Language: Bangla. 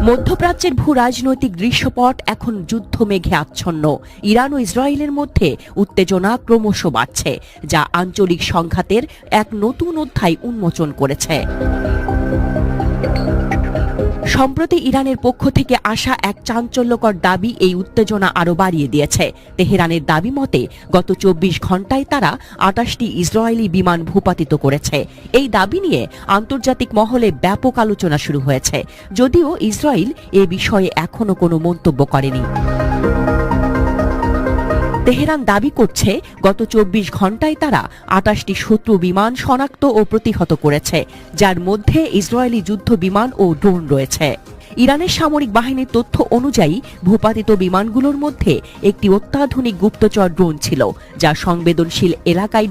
মধ্যপ্রাচ্যের ভূ রাজনৈতিক দৃশ্যপট এখন যুদ্ধ মেঘে আচ্ছন্ন। ইরান ও ইসরায়েলের মধ্যে উত্তেজনা ক্রমশ বাড়ছে, যা আঞ্চলিক সংঘাতের এক নতুন অধ্যায় উন্মোচন করেছে। সম্প্রতি ইরানের পক্ষ থেকে আসা এক চাঞ্চল্যকর দাবি এই উত্তেজনা আরও বাড়িয়ে দিয়েছে। তেহরানের দাবি মতে গত 24 ঘণ্টায় তারা 28টি ইসরায়েলি বিমান ভূপাতিত করেছে। এই দাবি নিয়ে আন্তর্জাতিক মহলে ব্যাপক আলোচনা শুরু হয়েছে, যদিও ইসরায়েল এ বিষয়ে এখনো কোনো মন্তব্য করেনি। তেহরান দাবি করছে গত 24 ঘণ্টায় তারা 28টি শত্রু বিমান শনাক্ত ও প্রতিহত করেছে, যার মধ্যে ইসরায়েলি যুদ্ধ বিমান ও ড্রোন রয়েছে। ইরানের সামরিক বাহিনীর তথ্য অনুযায়ী ভূপাতিত বিমানগুলোর মধ্যে একটি অত্যাধুনিক গুপ্তচর ড্রোন ছিল, যা সংবেদনশীল এলাকায়